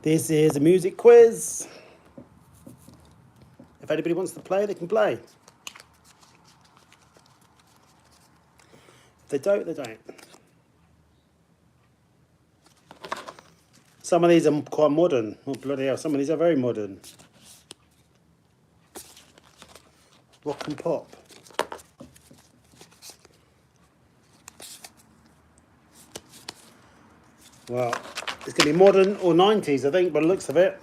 This is a music quiz. If anybody wants to play, they can play. If they don't, they don't. Some of these are quite modern. Oh, bloody hell, some of these are very modern. Rock and pop. Well, it's going to be modern or 90s, I think, by the looks of it.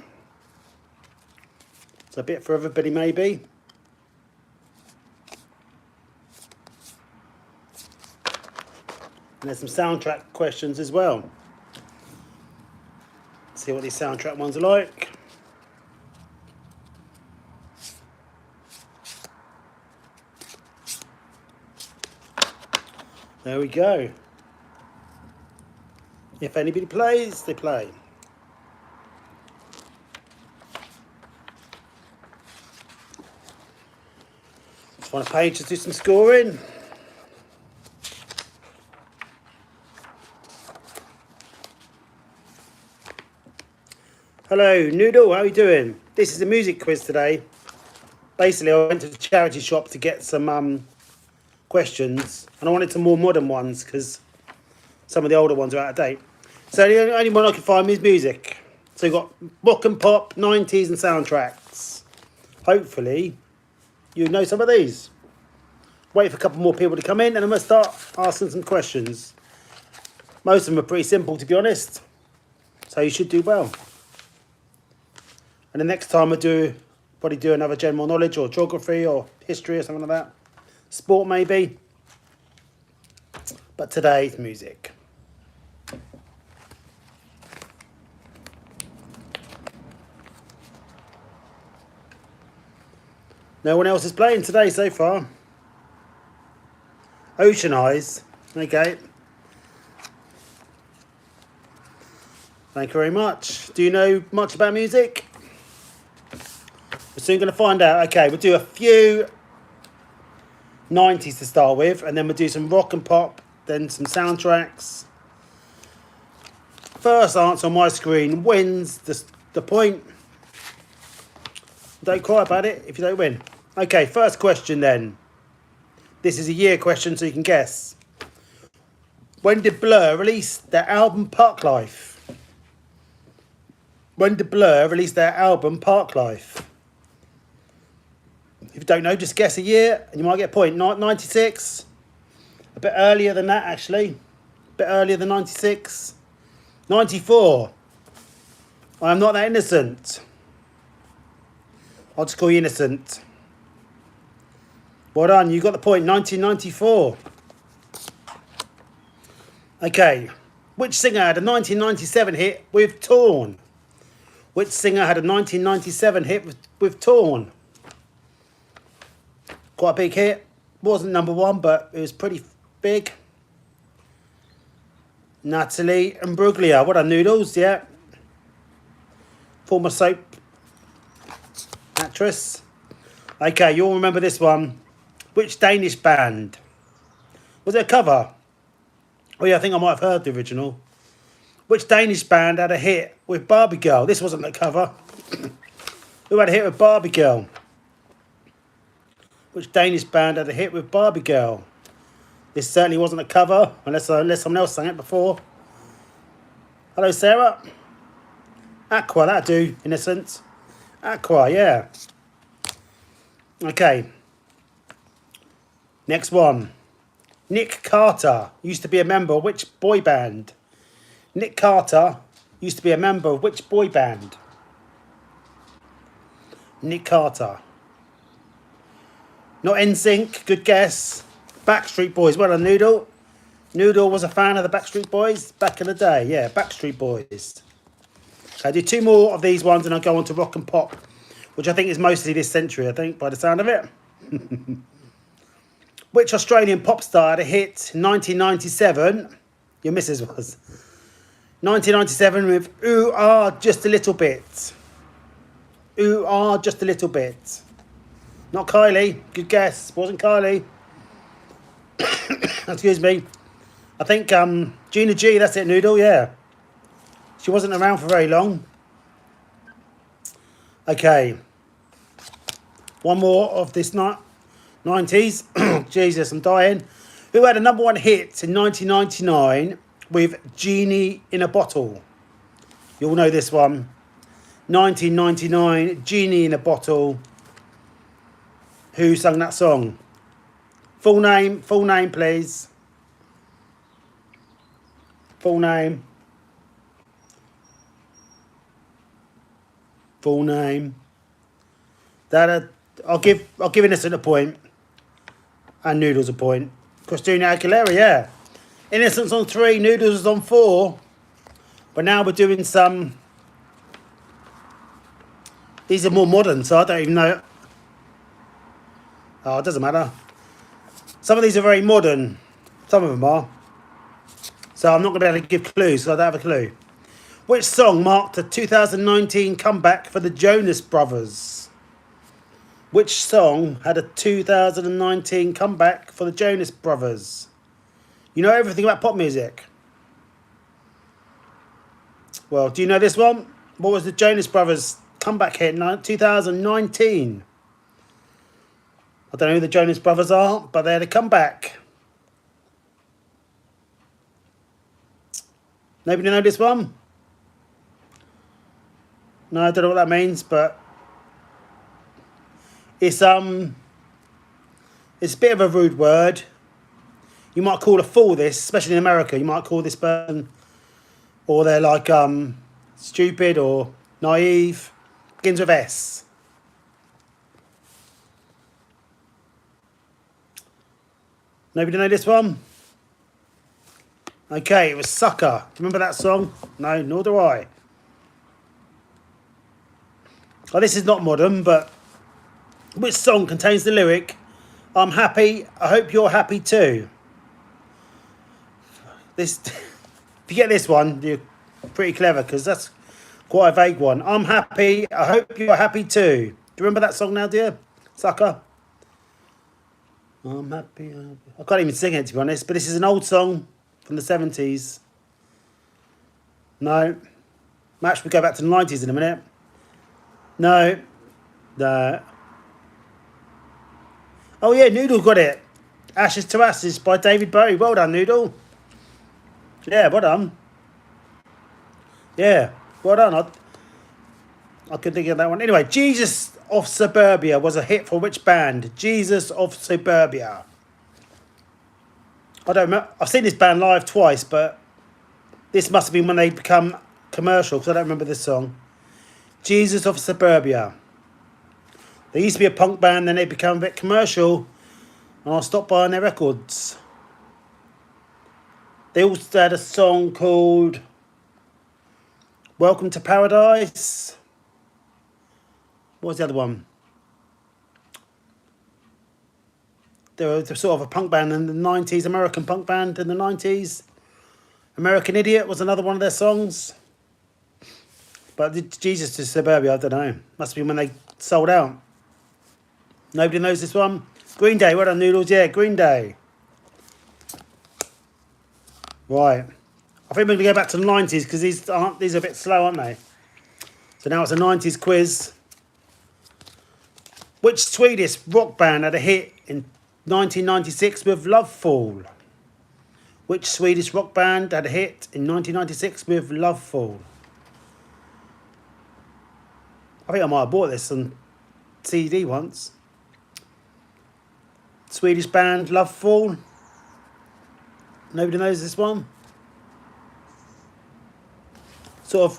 It's a bit for everybody, maybe. And there's some soundtrack questions as well. Let's see what these soundtrack ones are like. There we go. If anybody plays, they play. Let's find a page to do some scoring. Hello, Noodle, how are you doing? This is a music quiz today. Basically, I went to the charity shop to get some questions, and I wanted some more modern ones because some of the older ones are out of date. So the only one I could find is music. So you've got rock and pop, 90s and soundtracks. Hopefully, you know some of these. Wait for a couple more people to come in and I'm going to start asking some questions. Most of them are pretty simple, to be honest. So you should do well. And the next time I probably do another general knowledge or geography or history or something like that. Sport maybe. But today's music. No one else is playing today so far. Ocean Eyes. Okay. Thank you very much. Do you know much about music? We're soon going to find out. Okay, we'll do a few 90s to start with, and then we'll do some rock and pop, then some soundtracks. First answer on my screen wins the point. Don't cry about it if you don't win. Okay, first question then. This is a year question, so you can guess. When did Blur release their album Parklife? When did Blur release their album Parklife? If you don't know, just guess a year and you might get a point. 96. A bit earlier than that, actually. A bit earlier than 96. 94. I am not that innocent. I'll just call you innocent. Well done, you got the point. 1994. Okay. Which singer had a 1997 hit with Torn? Which singer had a 1997 hit with Torn? Quite a big hit. Wasn't number one, but it was pretty big. Natalie Imbruglia. What are Noodles? Yeah. Former soap actress. Okay, you'll remember this one. Which Danish band? Was it a cover? Oh yeah, I think I might have heard the original. Which Danish band had a hit with Barbie Girl? This wasn't a cover. Who had a hit with Barbie Girl? Which Danish band had a hit with Barbie Girl? This certainly wasn't a cover, unless someone else sang it before. Hello, Sarah. Aqua, that'll do, innocent. Aqua, yeah. Okay. Next one. Nick Carter used to be a member of which boy band? Nick Carter used to be a member of which boy band? Nick Carter. Not NSYNC, good guess. Backstreet Boys, well done, Noodle. Noodle was a fan of the Backstreet Boys back in the day. Yeah, Backstreet Boys. Okay, I'll do two more of these ones and I'll go on to rock and pop, which I think is mostly this century, I think, by the sound of it. Which Australian pop star had a hit in 1997? Your missus was. 1997 with Ooh Ah Just a Little Bit. Ooh Ah Just a Little Bit. Not Kylie. Good guess. Wasn't Kylie. Excuse me. I think Gina G, that's it, Noodle, yeah. She wasn't around for very long. Okay. One more of this 90s. Jesus, I'm dying. Who had a #1 hit in 1999 with Genie in a Bottle? You'll know this one. 1999, Genie in a Bottle. Who sung that song? Full name, please. Full name. Full name. That I'll give Innocent a point. And Noodles a point. Christina Aguilera, yeah. Innocent's on 3, Noodles is on 4. But now we're doing some. These are more modern, so I don't even know. Oh, it doesn't matter. Some of these are very modern. Some of them are. So I'm not going to be able to give clues, so I don't have a clue. Which song marked the 2019 comeback for the Jonas Brothers? Which song had a 2019 comeback for the Jonas Brothers? You know everything about pop music. Well, do you know this one? What was the Jonas Brothers comeback hit in 2019? I don't know who the Jonas Brothers are, but they had a comeback. Nobody know this one? No, I don't know what that means, but it's a bit of a rude word. You might call a fool this, especially in America. You might call this person, or they're like stupid or naive. Begins with S. Nobody know this one? Okay, it was Sucker. Do you remember that song? No, nor do I. Oh, this is not modern, but which song contains the lyric, "I'm happy, I hope you're happy too"? This, if you get this one, you're pretty clever, because that's quite a vague one. "I'm happy, I hope you're happy too." Do you remember that song now, dear? Sucker. I'm happy. I can't even sing it, to be honest, but this is an old song from the 70s. No. Match, we go back to the 90s in a minute. No. No. Oh yeah, Noodle got it. Ashes to Ashes by David Bowie. Well done, Noodle. Yeah, well done. Yeah, well done. I couldn't think of that one. Anyway, Jesus of Suburbia was a hit for which band? Jesus of Suburbia. I don't remember. I've seen this band live twice, but this must have been when they become commercial, because I don't remember this song. Jesus of Suburbia. They used to be a punk band, then they become a bit commercial, and I stopped buying their records. They also had a song called Welcome to Paradise. What was the other one? They were sort of a punk band in the 90s, American punk band in the 90s. American Idiot was another one of their songs. But Jesus to Suburbia, I don't know. Must be when they sold out. Nobody knows this one? Green Day, well done, Noodles. Yeah, Green Day. Right. I think we're going to go back to the 90s, because these are a bit slow, aren't they? So now it's a 90s quiz. Which Swedish rock band had a hit in 1996 with Lovefall? Which Swedish rock band had a hit in 1996 with Lovefall? I think I might have bought this on CD once. Swedish band Lovefall. Nobody knows this one? Sort of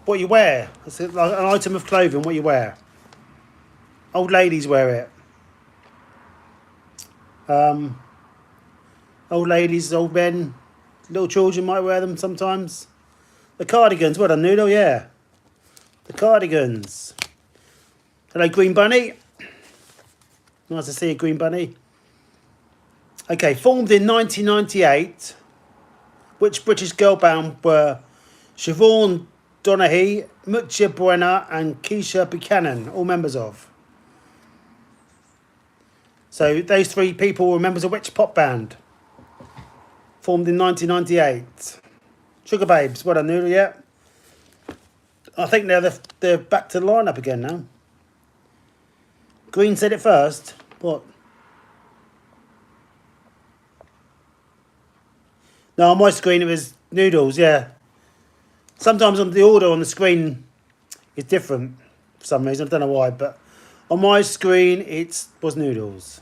what you wear. It's like an item of clothing, what you wear. Old ladies wear it. Old ladies, old men, little children might wear them sometimes. The Cardigans, well done, Noodle, yeah. The Cardigans. Hello, Green Bunny. Nice to see you, Green Bunny. Okay, formed in 1998, which British girl band were Siobhan Donaghy, Mucha Buena and Keisha Buchanan, all members of? So those three people were members of which pop band? Formed in 1998. Sugababes, well done, Noodle, yeah. I think they're back to the lineup again now. Green said it first. What? No, on my screen it was Noodles, yeah. Sometimes on the order on the screen is different for some reason. I don't know why, but on my screen it was Noodles.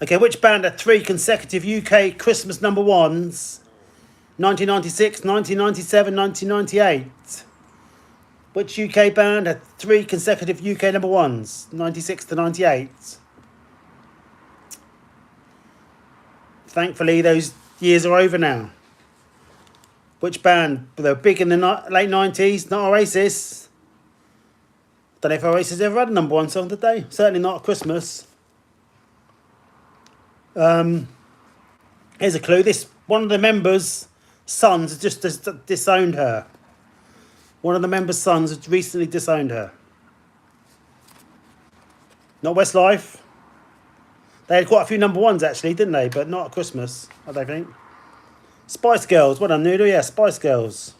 Okay, which band had 3 consecutive UK Christmas number ones? 1996, 1997, 1998. Which UK band had 3 consecutive UK number ones? 96 to 98. Thankfully, those years are over now. Which band? They were big in the late 90s. Not Oasis. Don't know if Oasis ever had a number one song, did they? Certainly not at Christmas. Here's a clue. One of the members' sons has just disowned her. One of the members' sons has recently disowned her. Not Westlife. They had quite a few number ones actually, didn't they? But not at Christmas, I don't think. Spice Girls. Well done, Noodle. Yeah, Spice Girls.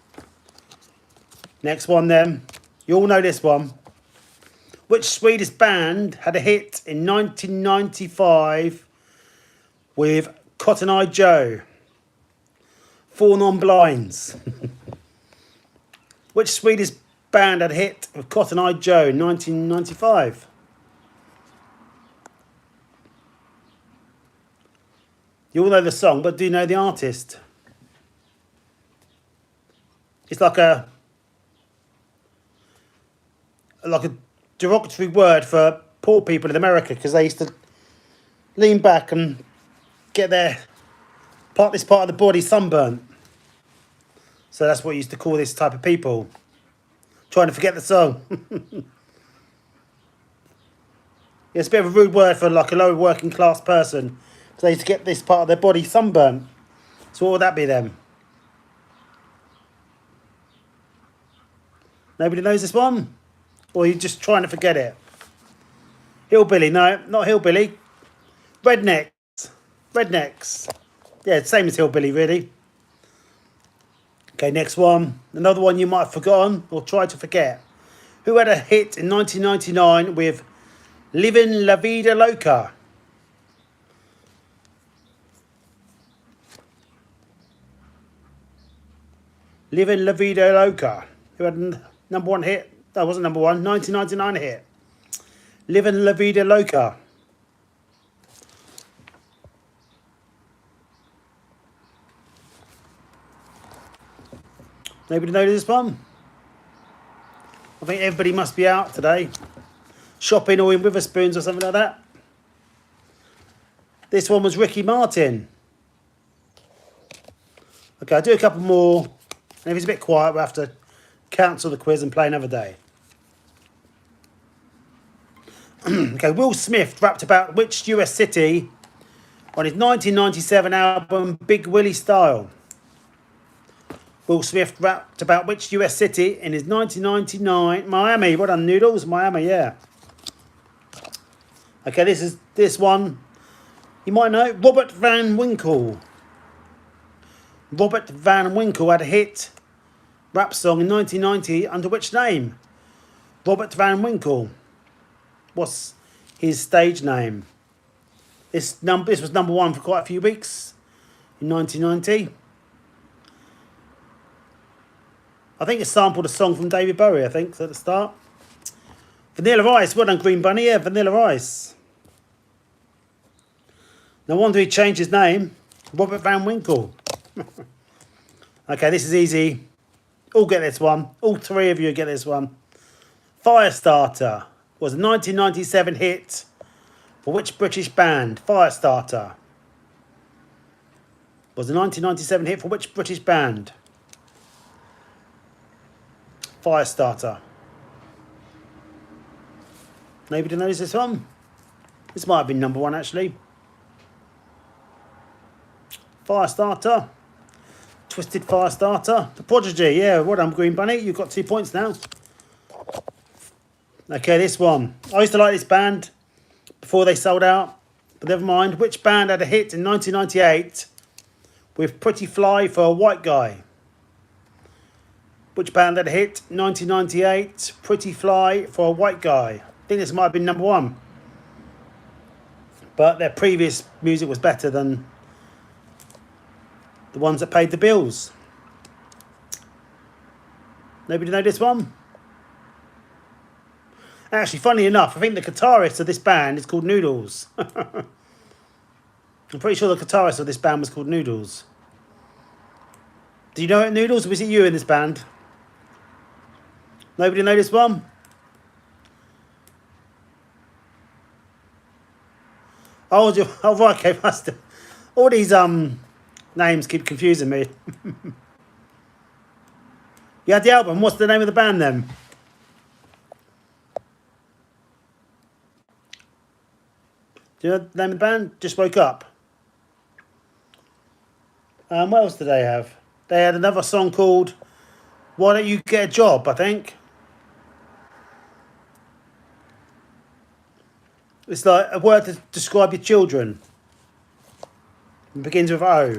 Next one then. You all know this one. Which Swedish band had a hit in 1995 with Cotton Eye Joe? Four Non-Blinds. Which Swedish band had a hit with Cotton Eye Joe in 1995? You all know the song, but do you know the artist? It's like a derogatory word for poor people in America because they used to lean back and get this part of the body sunburnt. So that's what you used to call this type of people. Trying to forget the song. Yeah, it's a bit of a rude word for like a low working class person. So they used to get this part of their body sunburnt. So what would that be then? Nobody knows this one? Or are you just trying to forget it? Hillbilly, no, not Hillbilly. Rednecks. Rednecks. Yeah, same as Hillbilly, really. Okay, next one. Another one you might have forgotten or tried to forget. Who had a hit in 1999 with Livin' La Vida Loca? Livin' La Vida Loca. Who had a number one hit? That wasn't number one. 1999 hit. Livin' La Vida Loca. Nobody knows this one? I think everybody must be out today. Shopping or in Witherspoons or something like that. This one was Ricky Martin. Okay, I'll do a couple more. And if it's a bit quiet, we'll have to cancel the quiz and play another day. Okay, Will Smith rapped about which US city on his 1997 album Big Willie Style? Will Smith rapped about which US city in his 1999... Miami, well done, Noodles. Miami, yeah. Okay, this one. You might know Robert Van Winkle. Robert Van Winkle had a hit rap song in 1990 under which name? Robert Van Winkle. What's his stage name? This was number one for quite a few weeks in 1990. I think it sampled a song from David Bowie, I think, at the start. Vanilla Ice, well done, Green Bunny, yeah, Vanilla Ice. No wonder he changed his name. Robert Van Winkle. Okay, this is easy. All get this one. All three of you get this one. Firestarter was a 1997 hit for which British band? Firestarter was a 1997 hit for which British band? Firestarter. Nobody knows this one? This might have been number one, actually. Firestarter. Twisted Firestarter. The Prodigy. Yeah, well done, Green Bunny. You've got 2 points now. Okay, this one. I used to like this band before they sold out. But never mind. Which band had a hit in 1998 with Pretty Fly for a White Guy? Which band had a hit 1998? Pretty Fly for a White Guy. I think this might have been number one. But their previous music was better than the ones that paid the bills. Nobody know this one? Actually, funnily enough, I think the guitarist of this band is called Noodles. I'm pretty sure the guitarist of this band was called Noodles. Do you know it, Noodles? Or was it you in this band? Nobody know this one? Oh, right, okay, master. All these names keep confusing me. You had the album. What's the name of the band then? Do you know the name of the band? Just Woke Up. What else did they have? They had another song called Why Don't You Get a Job, I think. It's like a word to describe your children. It begins with O.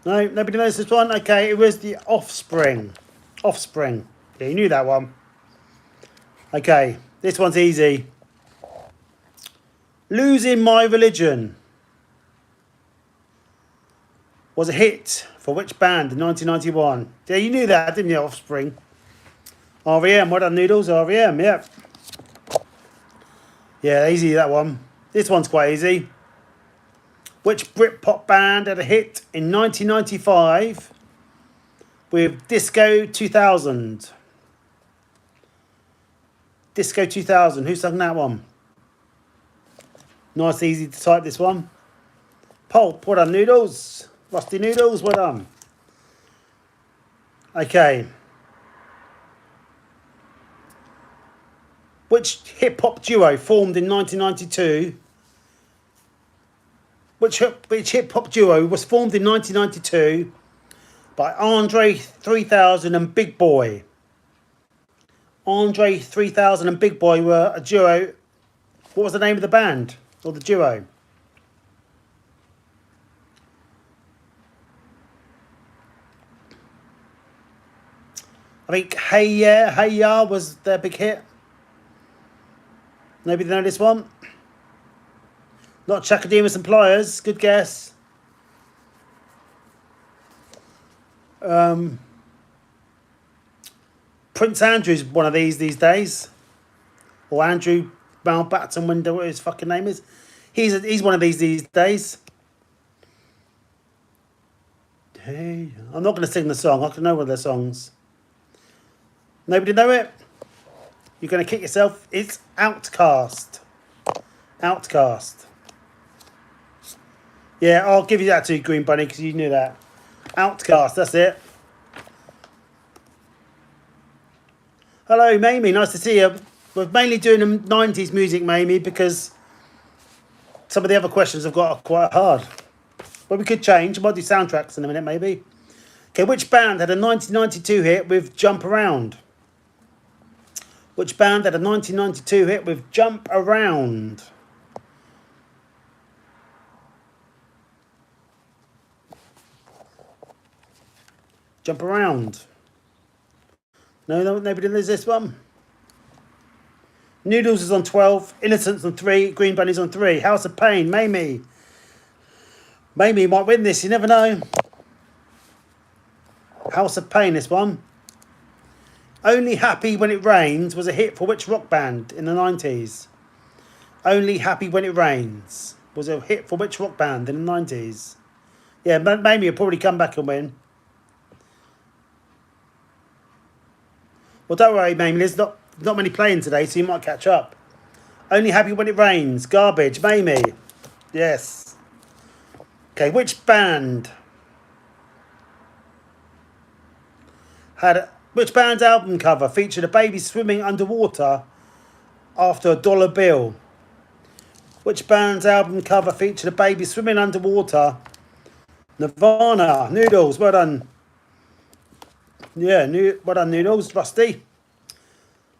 No, nobody knows this one? Okay, it was the Offspring. Offspring. Yeah, you knew that one. Okay, this one's easy. Losing My Religion was a hit for which band in 1991? Yeah, you knew that, didn't you, Offspring? R.E.M. Well done, Noodles. R.E.M. Yep. Yeah, easy, that one. This one's quite easy. Which Britpop band had a hit in 1995 with Disco 2000? Disco 2000. Who sung that one? Nice, easy to type, this one. Pulp. Well done, Noodles. Rusty Noodles. Well done. Okay. Which hip-hop duo formed in 1992? Which hip-hop duo was formed in 1992 by Andre 3000 and Big Boy? Andre 3000 and Big Boy were a duo. What was the name of the band or the duo? I think Hey Yeah, Hey Ya was their big hit. Nobody know this one? Not Chakademus and Pliers. Good guess. Prince Andrew's one of these days. Or Andrew Mountbatten, whatever his fucking name is. He's one of these days. Hey, I'm not going to sing the song. I can know one of their songs. Nobody know it? You're going to kick yourself. It's Outcast. Outcast. Yeah, I'll give you that too, Green Bunny, because you knew that. Outcast, that's it. Hello, Mamie. Nice to see you. We're mainly doing the 90s music, Mamie, because some of the other questions I've got are quite hard. But we could change. I might do soundtracks in a minute, maybe. Okay, which band had a 1992 hit with Jump Around? Which band had a 1992 hit with Jump Around? Jump Around. No, nobody knows this one. Noodles is on 12. Innocence on 3. Green Bunny's on 3. House of Pain. Mamie. Mamie might win this. You never know. House of Pain, this one. Only Happy When It Rains was a hit for which rock band in the 90s? Only Happy When It Rains was a hit for which rock band in the 90s? Yeah, Mamie will probably come back and win. Well, don't worry, Mamie. There's not many playing today, so you might catch up. Only Happy When It Rains. Garbage. Mamie. Yes. Okay, which band which band's album cover featured a baby swimming underwater after a dollar bill? Which band's album cover featured a baby swimming underwater? Nirvana. Noodles. Well done. Yeah, well done, Noodles. Rusty.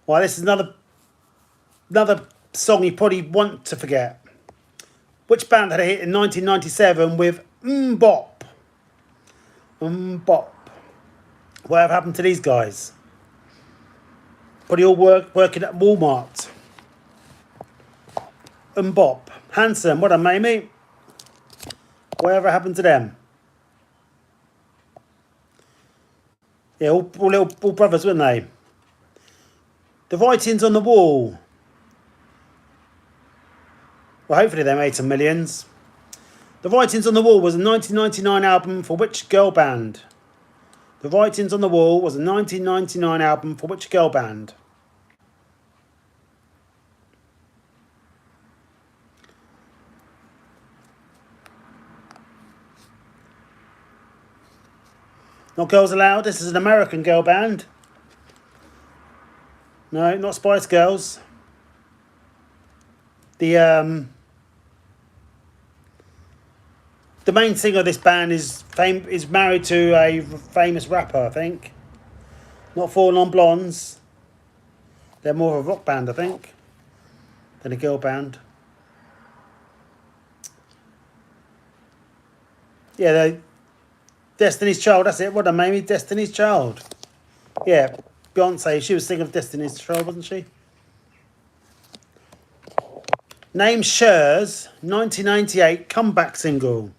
Well, this is another song you probably want to forget. Which band had a hit in 1997 with Bop? Bop. Whatever happened to these guys? Probably all working at Walmart. Bop. Handsome. What a Mamie. Whatever happened to them? Yeah, all brothers, weren't they? The Writings on the Wall. Well, hopefully they made some millions. The Writings on the Wall was a 1999 album for which girl band? The Writings on the Wall was a 1999 album for which girl band? Not Girls Aloud. This is an American girl band. No, not Spice Girls. The main singer of this band is married to a famous rapper, I think. Not Four Non Blondes. They're more of a rock band, I think, than a girl band. Yeah, they Destiny's Child, that's it. What a Mamie, Destiny's Child. Yeah, Beyonce, she was singing of Destiny's Child, wasn't she? Name Cher's 1998 comeback single.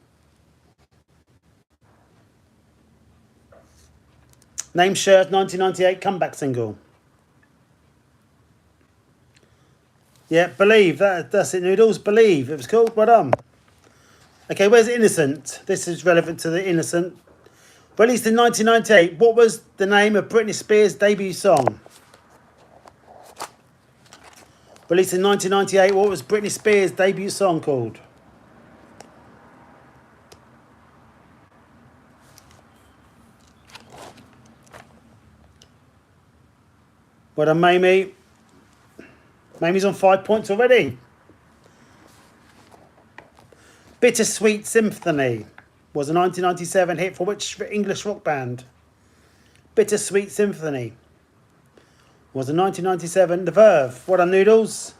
Name Cher's 1998 comeback single. Yeah, Believe. That's it, Noodles. Believe. It was called. Well done. Okay, where's Innocent? This is relevant to the Innocent. Released in 1998. What was the name of Britney Spears' debut song? Released in 1998. What was Britney Spears' debut song called? Well done, Mamie. Mamie's on 5 points already. Bittersweet Symphony was a 1997 hit for which English rock band? Bittersweet Symphony was a 1997. The Verve. What are Noodles?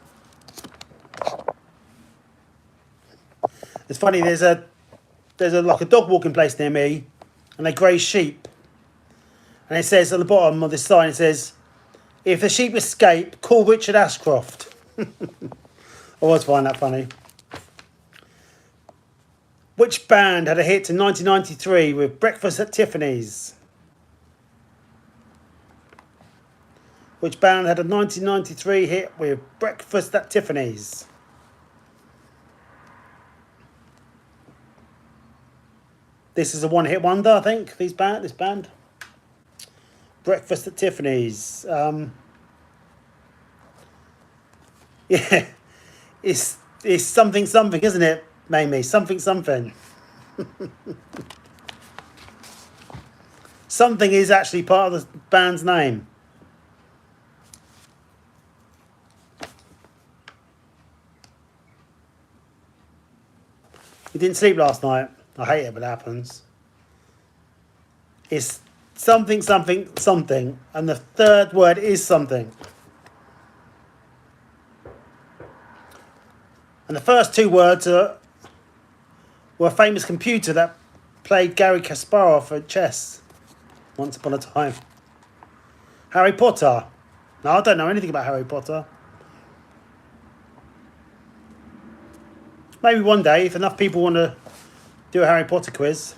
It's funny. There's a like a dog walking place near me, and they graze sheep. And it says at the bottom of this sign, it says, "If the sheep escape, call Richard Ashcroft." I always find that funny. Which band had a hit in 1993 with Breakfast at Tiffany's? Which band had a 1993 hit with Breakfast at Tiffany's? This is a one-hit wonder, I think. This band. Breakfast at Tiffany's. Yeah, it's something, isn't it, Mamie? Something. Something is actually part of the band's name. You didn't sleep last night. I hate it when it happens. It's something, and the third word is something. And the first two words were a famous computer that played Garry Kasparov at chess once upon a time. Harry Potter. No, I don't know anything about Harry Potter. Maybe one day, if enough people want to do a Harry Potter quiz.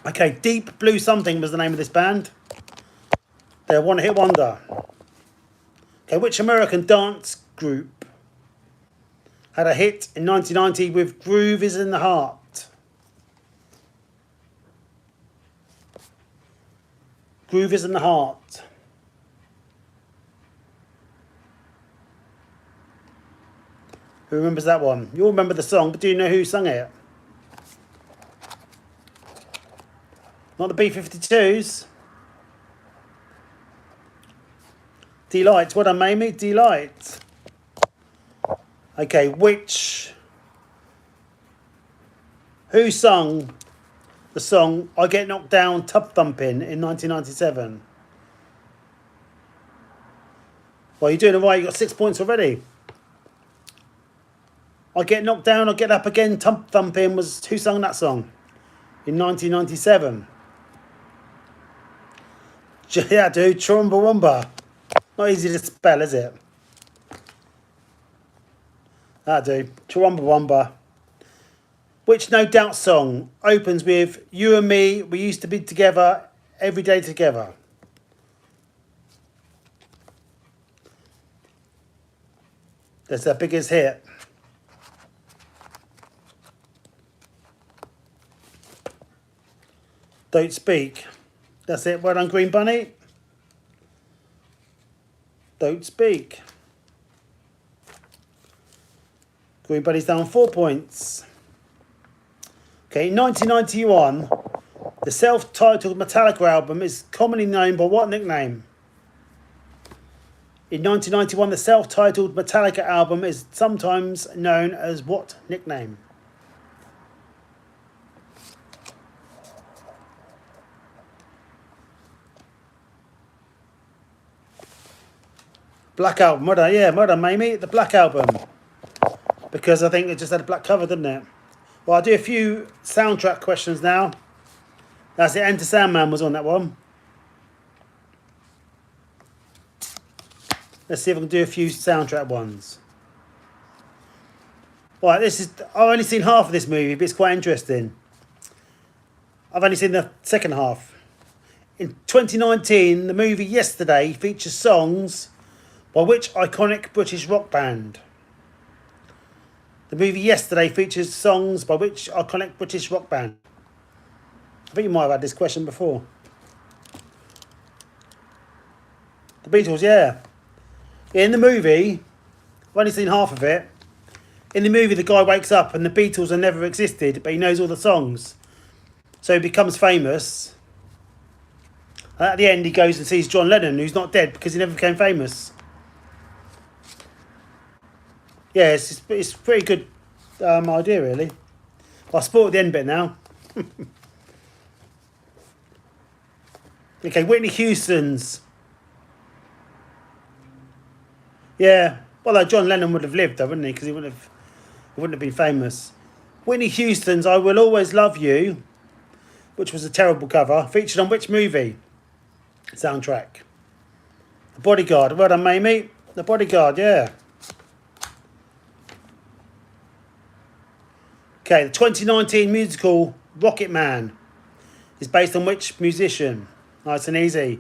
Okay, Deep Blue Something was the name of this band. They're a one-hit wonder. Okay, which American dance group had a hit in 1990 with Groove is in the Heart? Groove is in the Heart. Who remembers that one? You all remember the song, but do you know who sung it? Not the B-52s. Delight. What done, Mamie? Delight. Okay, who sung the song I Get Knocked Down Tub Thumping in 1997? Well, you're doing it right. You got 6 points already. I Get Knocked Down, I Get Up Again, Tub Thumping was who sung that song in 1997? Yeah, dude. Chumbawamba. Not easy to spell, is it? That do. Chumbawamba. Which No Doubt song opens with "You and me, we used to be together every day together"? That's their biggest hit. Don't Speak. That's it. Well done, Green Bunny. Don't Speak. Green Bunny's down 4 points. Okay, 1991, the self-titled Metallica album is commonly known by what nickname? In 1991, the self-titled Metallica album is sometimes known as what nickname? Black Album. Well done, yeah, well done, Mamie. The Black Album. Because I think it just had a black cover, didn't it? Well, I'll do a few soundtrack questions now. That's it. Enter Sandman was on that one. Let's see if I can do a few soundtrack ones. Right, I've only seen half of this movie, but it's quite interesting. I've only seen the second half. In 2019, the movie Yesterday features songs by which iconic British rock band? The movie Yesterday features songs by which iconic British rock band? I think you might have had this question before. The Beatles, yeah. In the movie, I've only seen half of it. In the movie, the guy wakes up and the Beatles have never existed, but he knows all the songs. So he becomes famous. And at the end, he goes and sees John Lennon, who's not dead because he never became famous. Yeah, it's a pretty good idea, really. I'll spoil the end bit now. Okay, Whitney Houston's. Yeah, well, John Lennon would have lived, though, wouldn't he? Because he wouldn't have been famous. Whitney Houston's "I Will Always Love You," which was a terrible cover, featured on which movie soundtrack? The Bodyguard. Well done, Mamie. The Bodyguard, yeah. Okay, the 2019 musical Rocket Man is based on which musician? Nice and easy.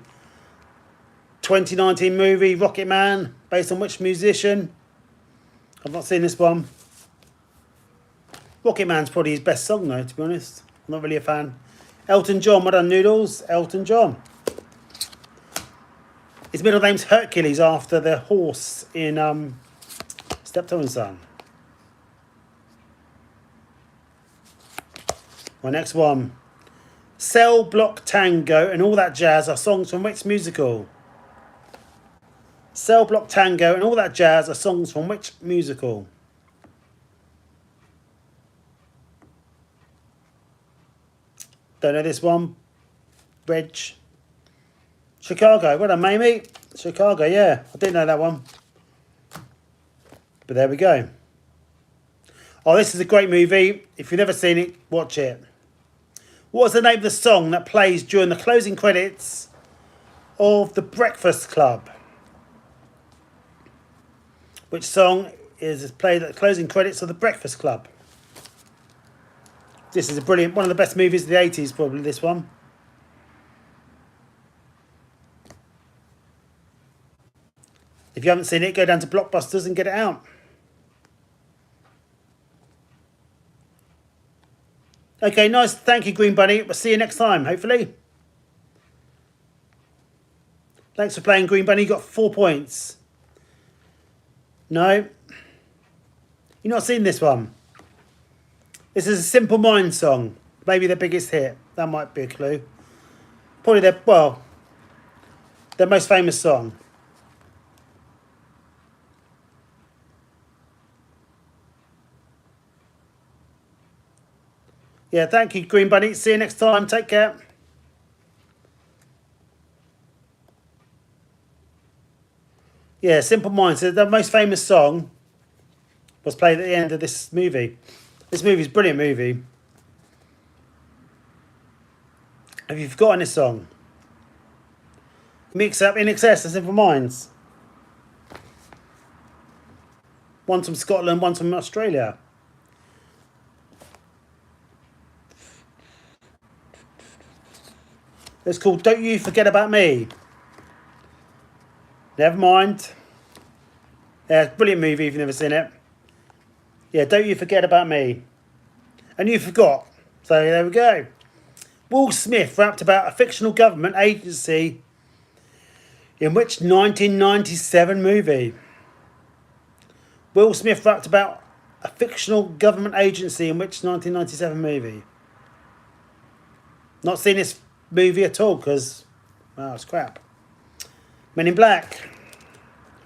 2019 movie Rocket Man, based on which musician? I've not seen this one. Rocket Man's probably his best song, though, to be honest. I'm not really a fan. Elton John. Well done, Noodles. Elton John. His middle name's Hercules, after the horse in Steptoe and Son. My next one. Cell Block Tango and All That Jazz are songs from which musical? Cell Block Tango and All That Jazz are songs from which musical? Don't know this one. Reg. Chicago. Well done, Mamie. Chicago, yeah. I didn't know that one. But there we go. Oh, this is a great movie. If you've never seen it, watch it. What's the name of the song that plays during the closing credits of The Breakfast Club? Which song is played at the closing credits of The Breakfast Club? This is a brilliant, one of the best movies of the 80s, probably this one. If you haven't seen it, go down to Blockbusters and get it out. Okay, nice. Thank you, Green Bunny. We'll see you next time, hopefully. Thanks for playing, Green Bunny. You got 4 points. No? You've not seen this one? This is a Simple Minds song. Maybe their biggest hit. That might be a clue. Probably their most famous song. Yeah, thank you, Green Bunny. See you next time. Take care. Yeah, Simple Minds. The most famous song was played at the end of this movie. This movie's a brilliant movie. Have you forgotten this song? Mix up In Excess and Simple Minds. One's from Scotland, one's from Australia. It's called Don't You Forget About Me. Never mind. Yeah, brilliant movie if you've never seen it. Yeah, Don't You Forget About Me. And you forgot. So there we go. Will Smith rapped about a fictional government agency in which 1997 movie? Will Smith rapped about a fictional government agency in which 1997 movie? Not seen this movie at all because, well, it's crap. Men in Black.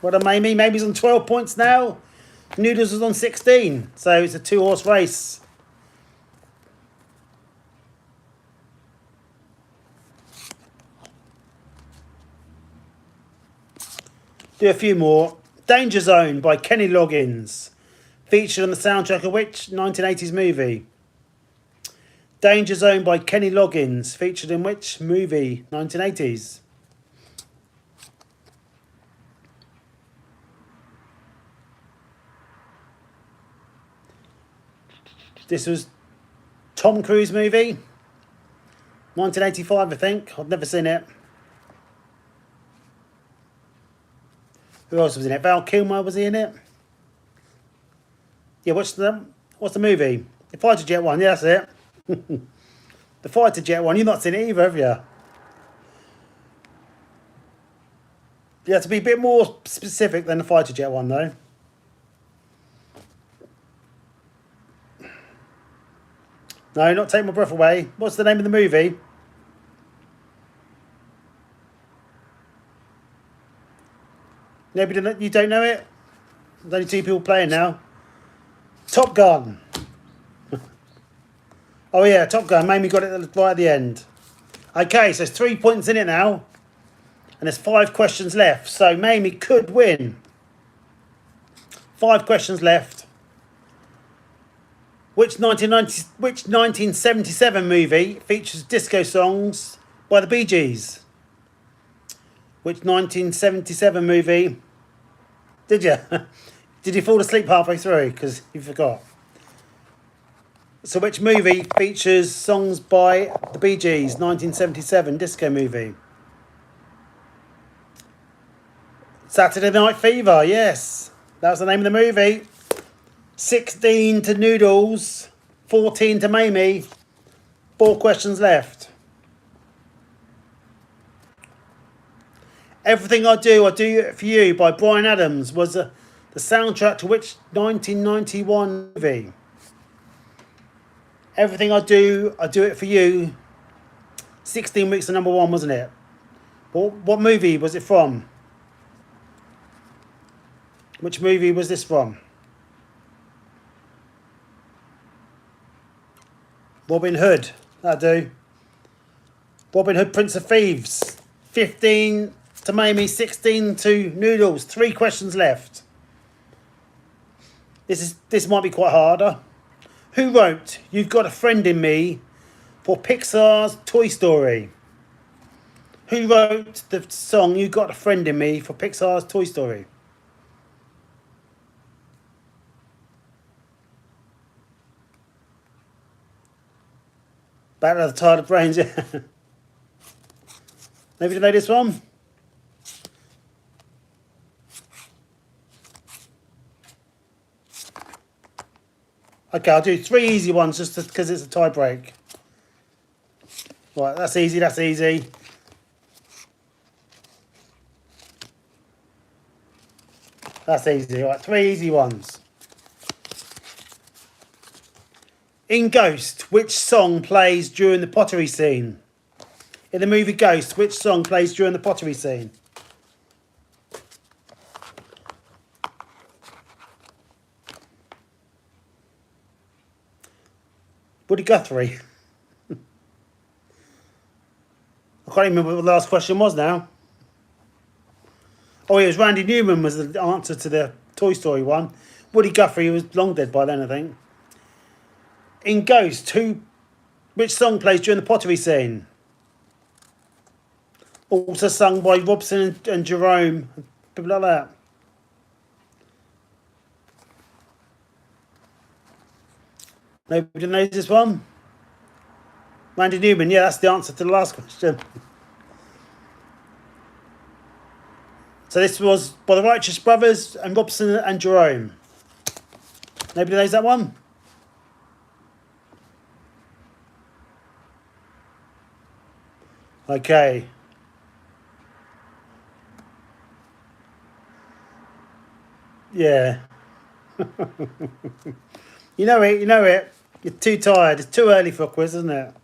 What a Mamie. Mamie's on 12 points now. Noodles is on 16. So it's a 2-horse race. Do a few more. Danger Zone by Kenny Loggins. Featured on the soundtrack of which 1980s movie? Danger Zone by Kenny Loggins. Featured in which movie? 1980s. This was Tom Cruise movie. 1985, I think. I've never seen it. Who else was in it? Val Kilmer, was he in it? Yeah, what's the movie? The Fighter Jet one, yeah, that's it. The Fighter Jet one, you've not seen it either, have you? You have to be a bit more specific than the Fighter Jet one, though. No, not Take My Breath Away. What's the name of the movie? Nobody, you don't know it? There's only 2 people playing now. Top Gun. Oh yeah, Top Gun. Mamie got it right at the end. Okay, so there's 3 points in it now. And there's 5 questions left. So Mamie could win. 5 questions left. Which 1977 movie features disco songs by the Bee Gees? Which 1977 movie? Did you? Did you fall asleep halfway through because you forgot? So which movie features songs by the Bee Gees? 1977 disco movie. Saturday Night Fever, yes. That was the name of the movie. 16 to Noodles, 14 to Mamie. 4 questions left. Everything I Do It For You by Bryan Adams was the soundtrack to which 1991 movie? Everything I Do It For You. 16 weeks to #1, wasn't it? What movie was it from? Which movie was this from? Robin Hood. That'll do. Robin Hood, Prince of Thieves. 15 to Mamie, 16 to Noodles. 3 questions left. This might be quite harder. Who wrote You've Got a Friend in Me for Pixar's Toy Story? Who wrote the song You've Got a Friend in Me for Pixar's Toy Story? Battle of the Tired Brains. Maybe you know this one? Okay, I'll do 3 easy ones just because it's a tie break. Right, that's easy, that's easy. That's easy. Right, 3 easy ones. In Ghost, which song plays during the pottery scene? In the movie Ghost, which song plays during the pottery scene? Woody Guthrie. I can't even remember what the last question was now. Oh, it was Randy Newman was the answer to the Toy Story one. Woody Guthrie was long dead by then, I think. In Ghost, which song plays during the pottery scene? Also sung by Robson and Jerome, people like that. Nobody knows this one? Randy Newman, yeah, that's the answer to the last question. So this was by the Righteous Brothers and Robson and Jerome. Nobody knows that one? Okay. Yeah. You know it, you know it. You're too tired. It's too early for a quiz, isn't it?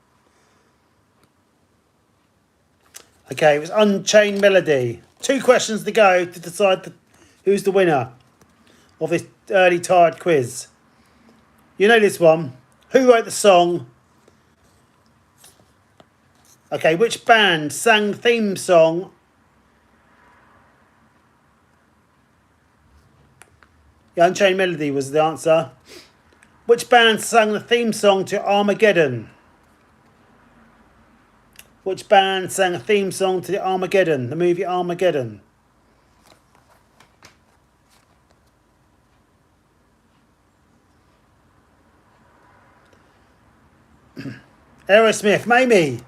Okay, it was Unchained Melody. 2 questions to go to decide who's the winner of this early tired quiz. You know this one. Who wrote the song? Okay, which band sang the theme song? Yeah, Unchained Melody was the answer. Which band sang the theme song to Armageddon? Which band sang a theme song to the Armageddon, the movie Armageddon? Aerosmith, maybe.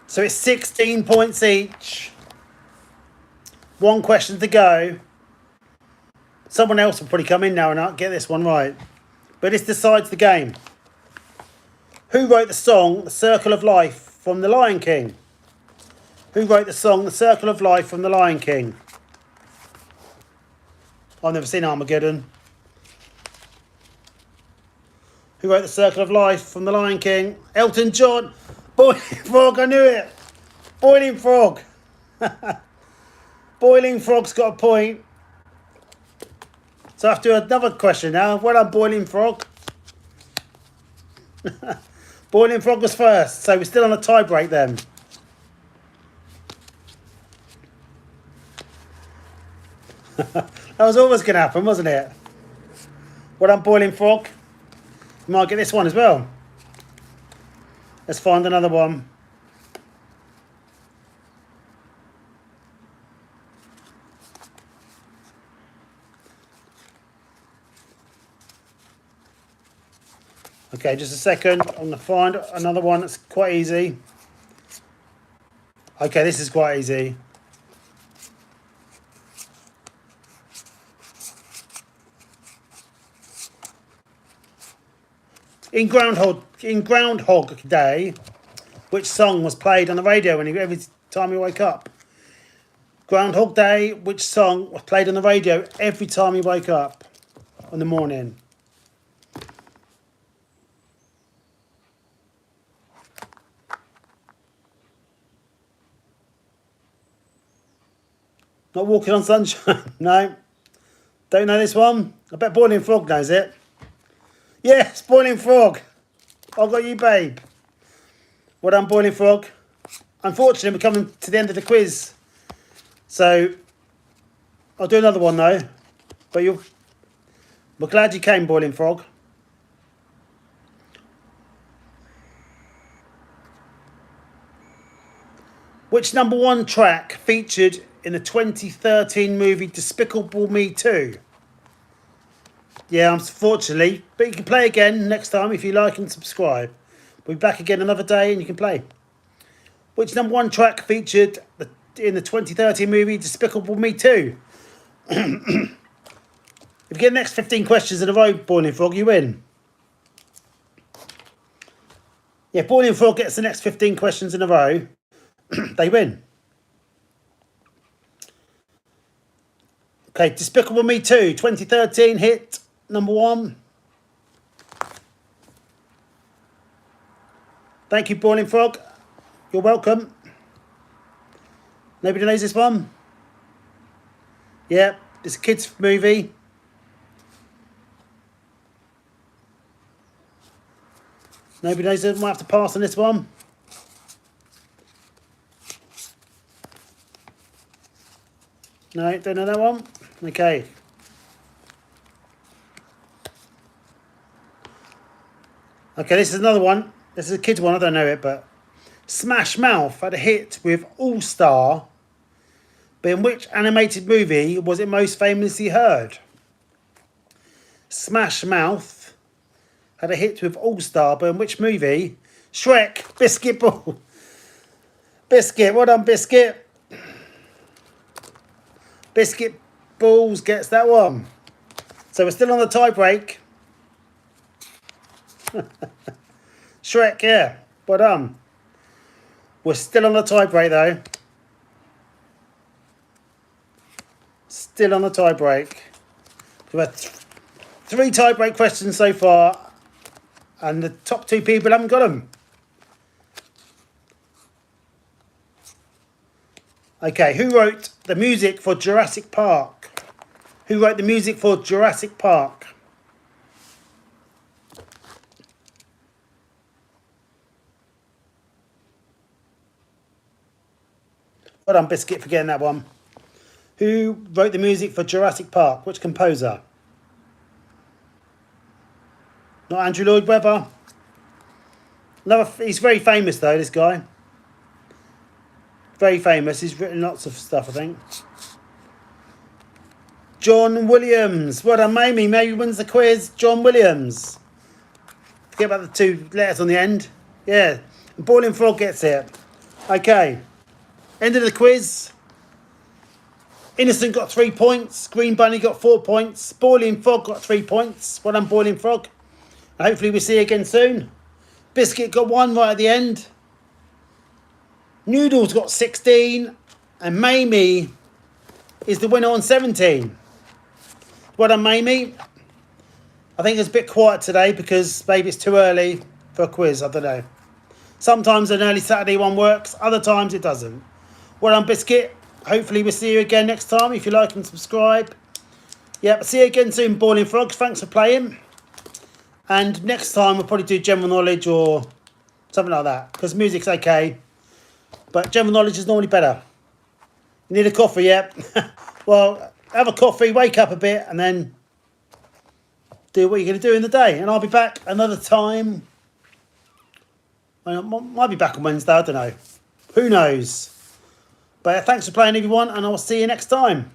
So it's 16 points each. 1 question to go. Someone else will probably come in now and I'll get this one right. But this decides the game. Who wrote the song The Circle of Life from The Lion King? Who wrote the song The Circle of Life from The Lion King? I've never seen Armageddon. Who wrote The Circle of Life from The Lion King? Elton John. Boiling Frog, I knew it. Boiling Frog. Boiling Frog's got a point. So I have to do another question now. Well done, Boiling Frog. Boiling Frog was first, so we're still on a tie break then. That was always going to happen, wasn't it? Well done, Boiling Frog. You might get this one as well. Let's find another one. Okay, just a second. I'm going to find another one that's quite easy. Okay, this is quite easy. In Groundhog Day, which song was played on the radio every time you wake up? Groundhog Day, which song was played on the radio every time you wake up in the morning? Not Walking on Sunshine? No. Don't know this one? I bet Boiling Frog knows it. Yes, Boiling Frog. I've got you, babe. Well done, Boiling Frog. Unfortunately, we're coming to the end of the quiz. So, I'll do another one though. But we're glad you came, Boiling Frog. Which #1 track featured in the 2013 movie Despicable Me 2? Yeah, unfortunately. But you can play again next time if you like and subscribe. We'll be back again another day and you can play. Which #1 track featured in the 2013 movie Despicable Me 2? If you get the next 15 questions in a row, Boiling Frog, you win. Yeah, Boiling Frog gets the next 15 questions in a row. They win. Okay, Despicable Me 2, 2013 hit #1. Thank you, Boiling Frog. You're welcome. Nobody knows this one? Yeah, it's a kids' movie. Nobody knows it. Might have to pass on this one. No, don't know that one. Okay. Okay, this is another one. This is a kid's one. I don't know it, but Smash Mouth had a hit with All Star, but in which animated movie was it most famously heard? Smash Mouth had a hit with All Star, but in which movie? Shrek. Biscuit Ball. Biscuit. Well done, Biscuit. Biscuit Balls gets that one. So we're still on the tie break. Shrek, yeah. Well done. We're still on the tie break though. Still on the tie break. We've had 3 tie break questions so far, and the top 2 people haven't got them. Okay, who wrote the music for Jurassic Park? Who wrote the music for Jurassic Park? Well done, Biscuit, for getting that one. Who wrote the music for Jurassic Park? Which composer? Not Andrew Lloyd Webber. He's very famous though, this guy. Very famous. He's written lots of stuff, I think. John Williams. Well done, Mamie. Maybe wins the quiz. John Williams. Forget about the 2 letters on the end. Yeah. Boiling Frog gets it. Okay. End of the quiz. Innocent got 3 points. Green Bunny got 4 points. Boiling Frog got 3 points. Well done, Boiling Frog. And hopefully we'll see you again soon. Biscuit got 1 right at the end. Noodles got 16. And Mamie is the winner on 17. Well done, Mamie. I think it's a bit quiet today because maybe it's too early for a quiz. I don't know. Sometimes an early Saturday one works. Other times it doesn't. Well done, Biscuit. Hopefully we'll see you again next time. If you like and subscribe. Yep, see you again soon, Boiling Frogs. Thanks for playing. And next time we'll probably do general knowledge or something like that. Because music's okay. But general knowledge is normally better. You need a coffee, yeah? Well, have a coffee, wake up a bit, and then do what you're going to do in the day. And I'll be back another time. I might be back on Wednesday, I don't know. Who knows? But thanks for playing, everyone, and I'll see you next time.